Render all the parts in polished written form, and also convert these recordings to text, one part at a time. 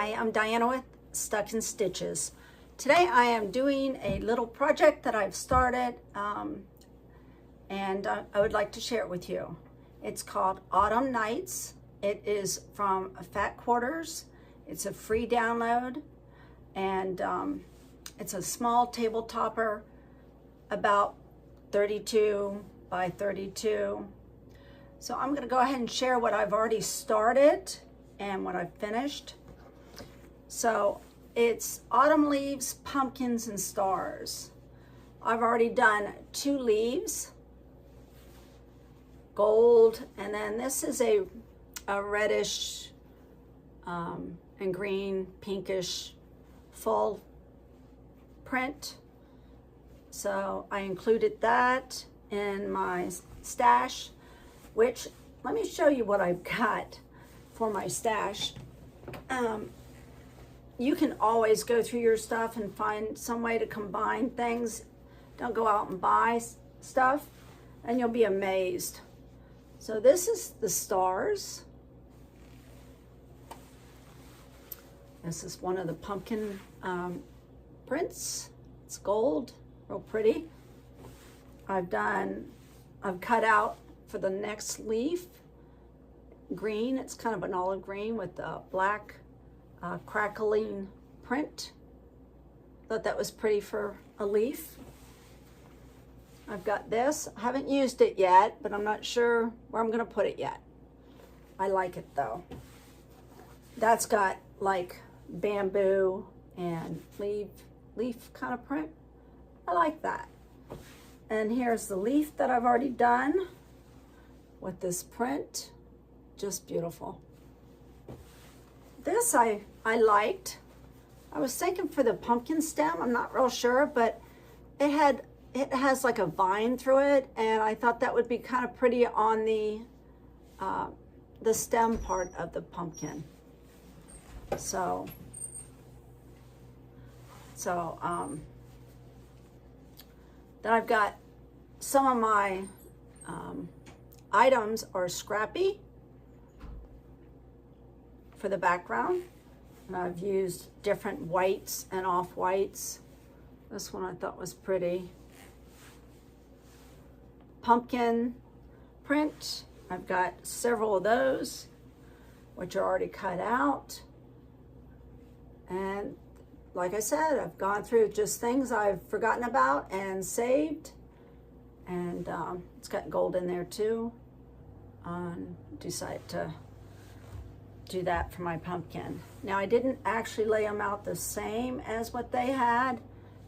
Hi, I'm Diana with Stuck in Stitches. Today I am doing a little project that I've started and I would like to share it with you. It's called Autumn Nights. It is from Fat Quarters. It's a free download and it's a small table topper about 32 by 32. So I'm going to go ahead and share what I've already started and what I've finished. So it's autumn leaves, pumpkins, and stars. I've already done 2 leaves, gold, and then this is a reddish and green, pinkish full print. So I included that in my stash, which let me show you what I've got for my stash. You can always go through your stuff and find some way to combine things. Don't go out and buy stuff and you'll be amazed. So this is the stars. This is one of the pumpkin prints. It's gold, real pretty. I've cut out for the next leaf, green. It's kind of an olive green with a black crackling print. Thought that was pretty for a leaf. I've got this. I haven't used it yet, but I'm not sure where I'm gonna put it yet. I like it though. That's got like bamboo and leaf kind of print. I like that. And here's the leaf that I've already done with this print. Just beautiful. This I liked. I was thinking for the pumpkin stem, I'm not real sure, but it has like a vine through it, and I thought that would be kind of pretty on the stem part of the pumpkin. So then I've got some of my items are scrappy for the background, and I've used different whites and off-whites. This one I thought was pretty. Pumpkin print, I've got several of those which are already cut out, and like I said, I've gone through just things I've forgotten about and saved, and it's got gold in there too. Decided to do that for my pumpkin. Now I didn't actually lay them out the same as what they had.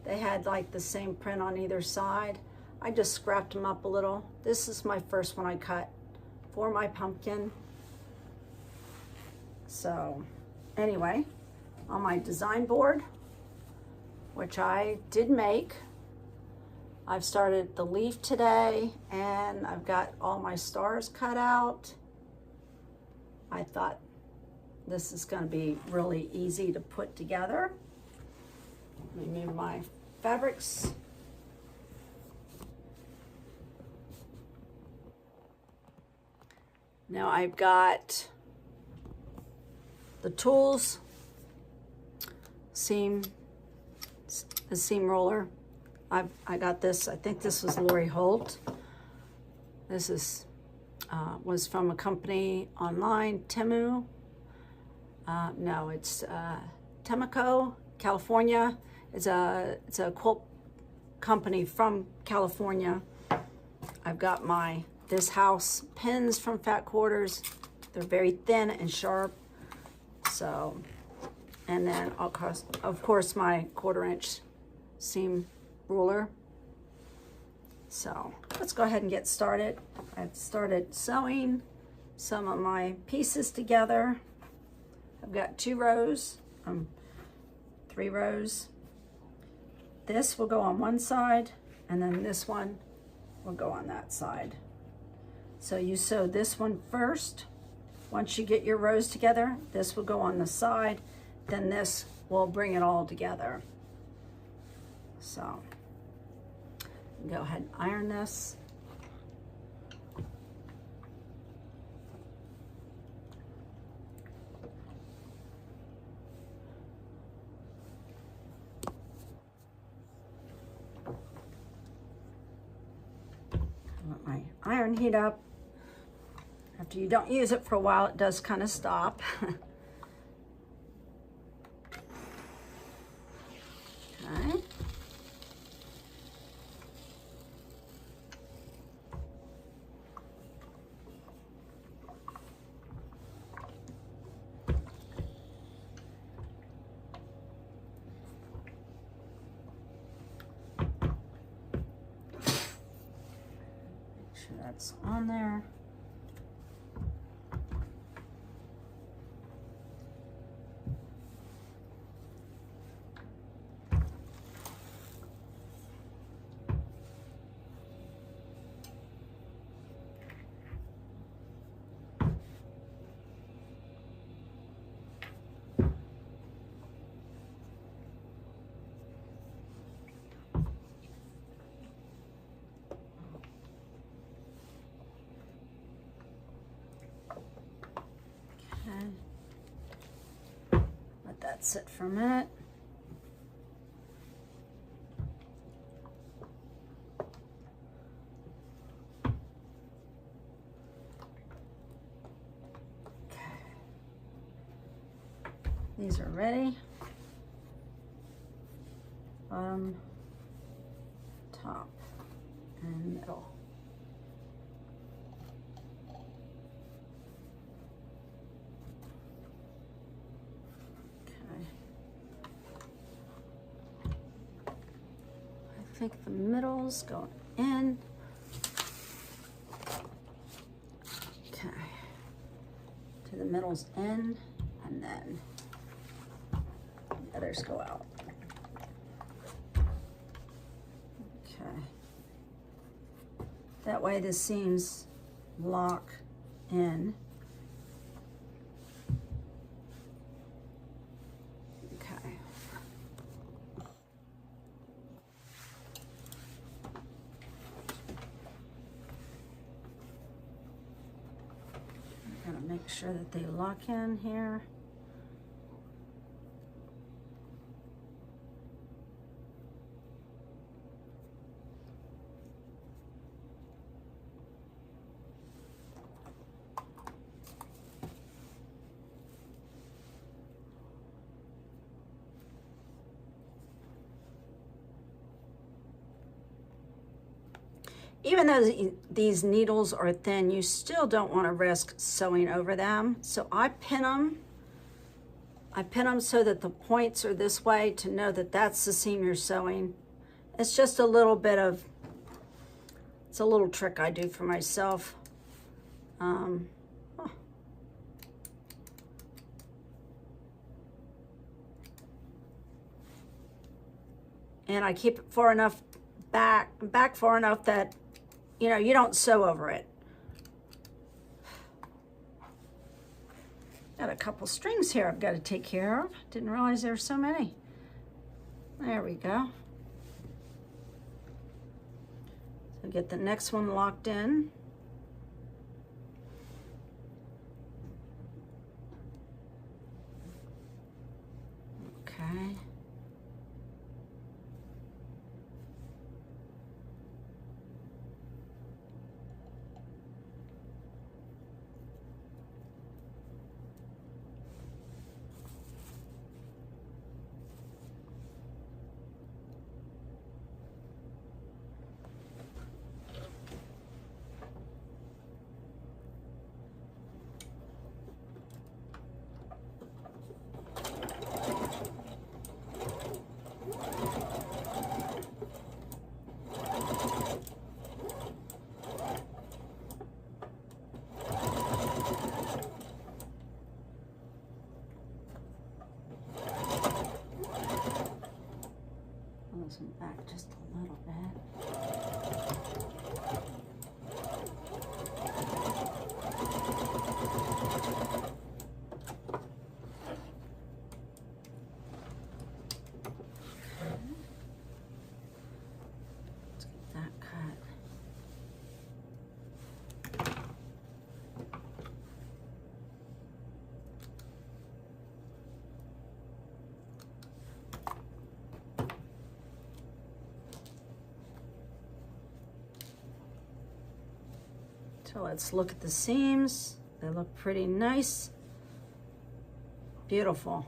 They had like the same print on either side. I just scrapped them up a little. This is my first one I cut for my pumpkin. So anyway, on my design board, which I did make, I've started the leaf today and I've got all my stars cut out. I thought this is going to be really easy to put together. Let me move my fabrics. Now I've got the tools, the seam roller. I got this, I think this was Lori Holt. This is was from a company online, Temu. No, it's Temco, California. It's a quilt company from California. I've got my This House pins from Fat Quarters. They're very thin and sharp. So, and then of course my 1/4" seam ruler. So let's go ahead and get started. I've started sewing some of my pieces together. I've got 2 rows, 3 rows. This will go on one side, and then this one will go on that side. So you sew this one first. Once you get your rows together, this will go on the side, then this will bring it all together. So go ahead and iron this. Let my iron heat up. After you don't use it for a while, it does kind of stop. Okay. That's on there. Let that sit for a minute. Okay. These are ready. Bottom, top, and middle. I think the middle's going in. Okay. To the middle's in, and then the others go out. Okay. That way the seams lock in. Make sure that they lock in here. Even though these needles are thin, you still don't want to risk sewing over them. So I pin them. I pin them so that the points are this way to know that that's the seam you're sewing. It's just a little bit of, it's a little trick I do for myself. And I keep it far enough back far enough that you know, you don't sew over it. Got a couple strings here I've got to take care of. Didn't realize there were so many. There we go. So get the next one locked in. Okay. So let's look at the seams. They look pretty nice. Beautiful.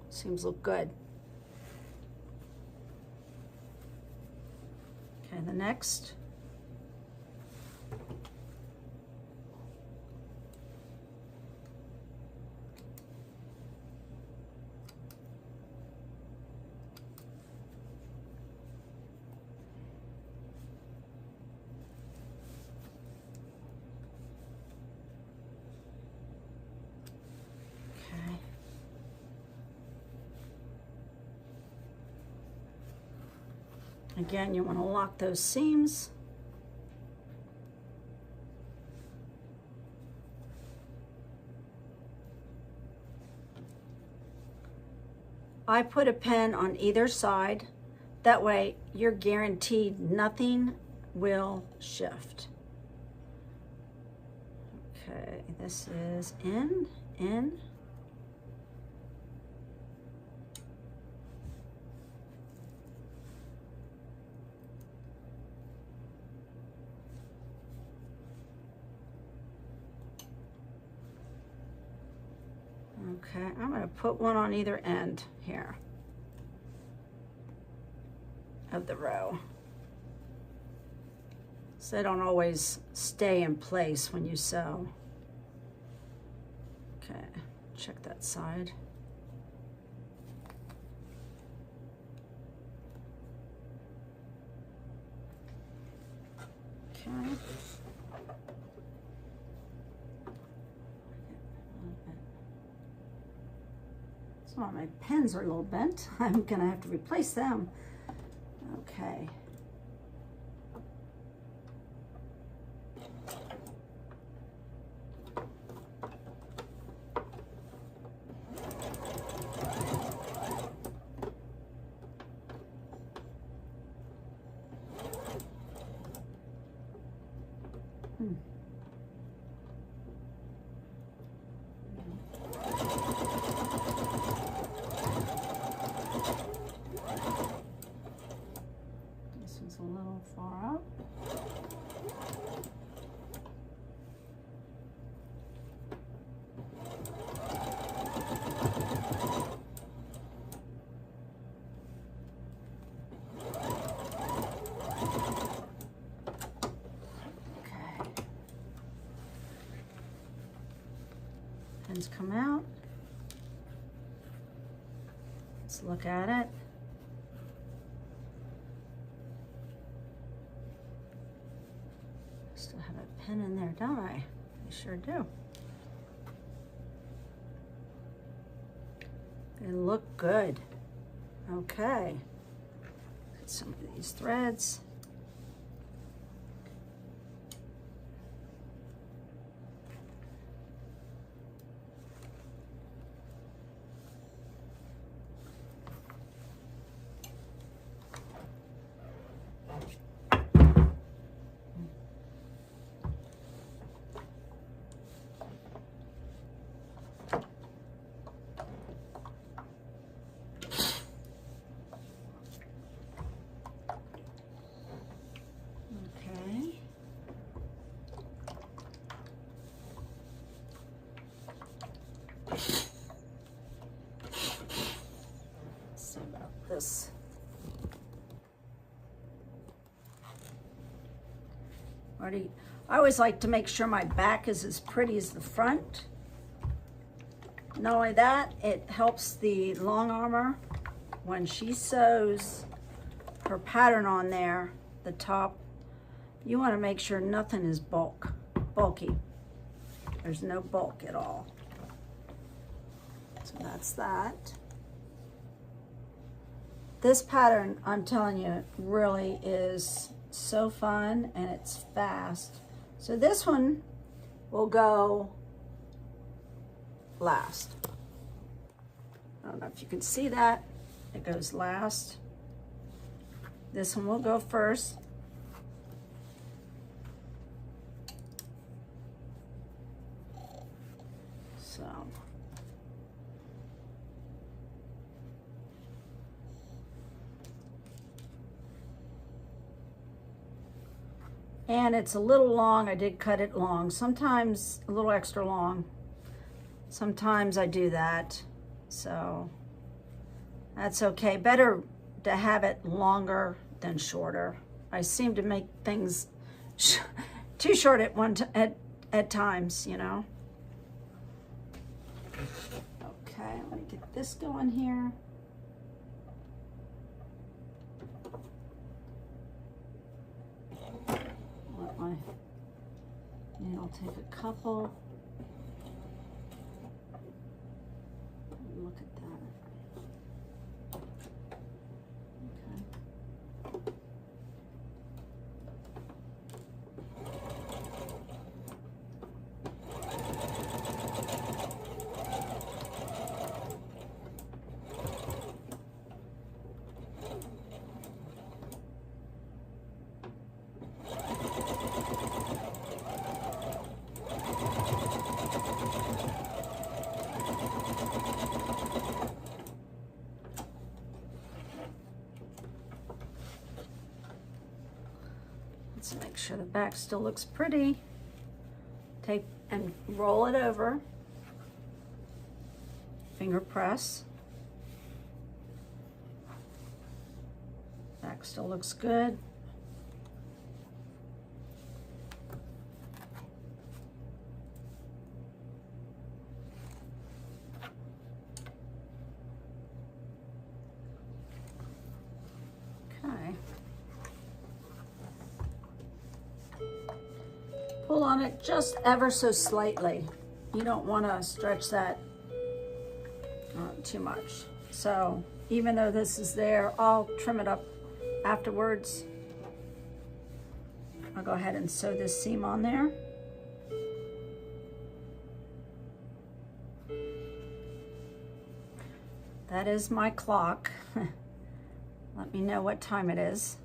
Seams look good. Okay, the next. Again, you want to lock those seams. I put a pin on either side. That way you're guaranteed nothing will shift. Okay, this is in. Okay, I'm going to put one on either end here of the row. So they don't always stay in place when you sew. Okay, check that side. Okay. So my pins are a little bent. I'm gonna have to replace them. Okay. This one's a little far up. Pins come out. Let's look at it. Still have a pin in there, don't I? I sure do. They look good. Okay. Get some of these threads. This. I always like to make sure my back is as pretty as the front. Not only that, it helps the long armor when she sews her pattern on there, the top. You want to make sure nothing is bulky. There's no bulk at all. So that's that. This pattern, I'm telling you, really is so fun and it's fast. So this one will go last. I don't know if you can see that. It goes last. This one will go first. So. And it's a little long. I did cut it long. Sometimes a little extra long. Sometimes I do that. So that's okay. Better to have it longer than shorter. I seem to make things too short at times, you know. Okay, let me get this going here. Let my needle take a couple. Look at that. Okay. Let's make sure the back still looks pretty. Tape and roll it over. Finger press. Back still looks good. Okay. Pull on it just ever so slightly. You don't want to stretch that too much. So even though this is there, I'll trim it up afterwards. I'll go ahead and sew this seam on there. That is my clock. Let me know what time it is.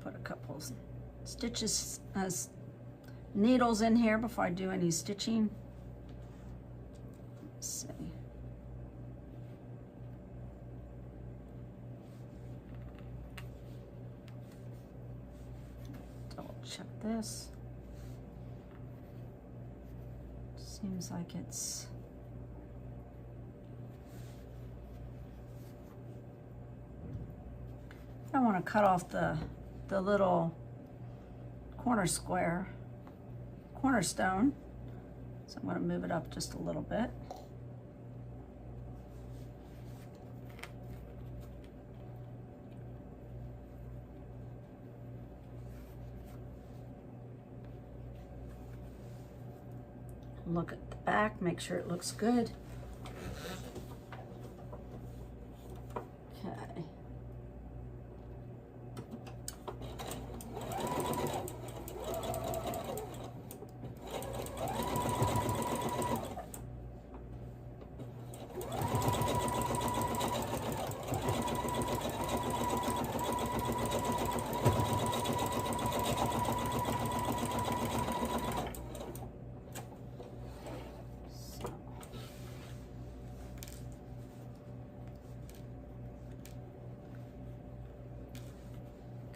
Put a couple stitches, needles in here before I do any stitching. Let's see. Double check this. Seems like it's I want to cut off the little cornerstone, so I'm going to move it up just a little bit. Look at the back, make sure it looks good. Okay.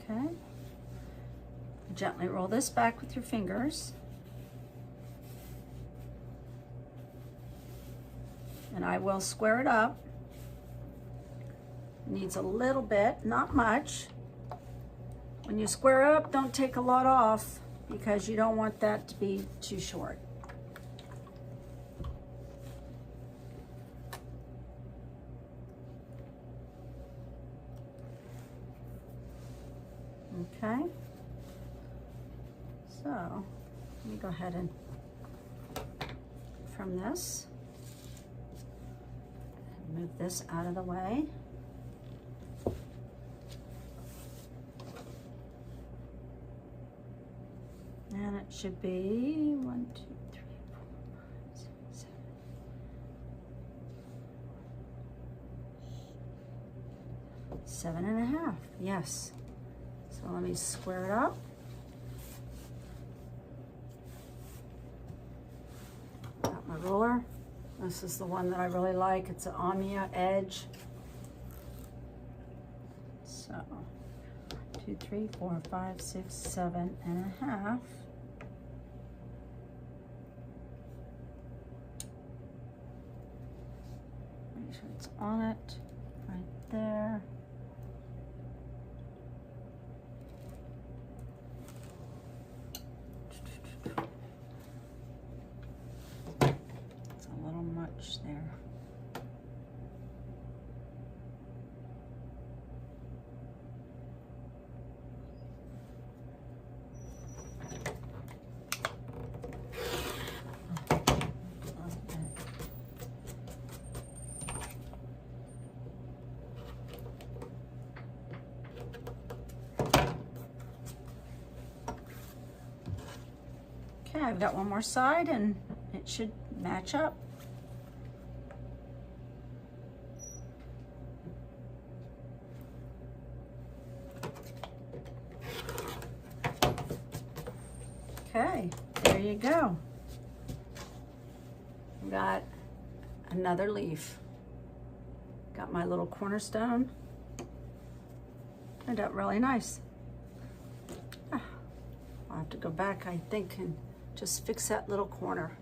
Okay. Gently roll this back with your fingers. And I will square it up. It needs a little bit, not much. When you square up, don't take a lot off because you don't want that to be too short. Okay, so let me go ahead and from this, move this out of the way. And it should be 1, 2, 3, 4, 5, 6, 7. 7.5, yes. So let me square it up. Got my ruler. This is the one that I really like. It's an Omnia Edge. So 2, 3, 4, 5, 6, 7.5. Make sure it's on it, right there. It's a little much there. Okay, I've got one more side and it should match up. Okay, there you go. Got another leaf. Got my little cornerstone. Turned out really nice. I'll have to go back, I think, and just fix that little corner.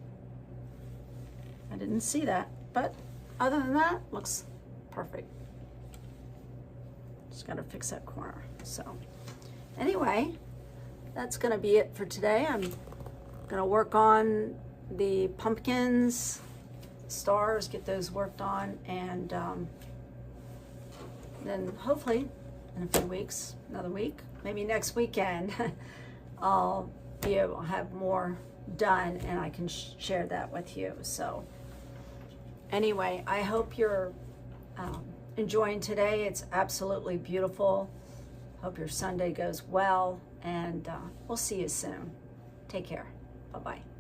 I didn't see that, but other than that, looks perfect. Just gotta fix that corner. So anyway, that's gonna be it for today. I'm gonna work on the pumpkins, stars, get those worked on, and then hopefully in a few weeks, another week, maybe next weekend, I'll be able to have more done and I can share that with you. So anyway, I hope you're enjoying today. It's absolutely beautiful. Hope your Sunday goes well, and we'll see you soon. Take care. Bye-bye.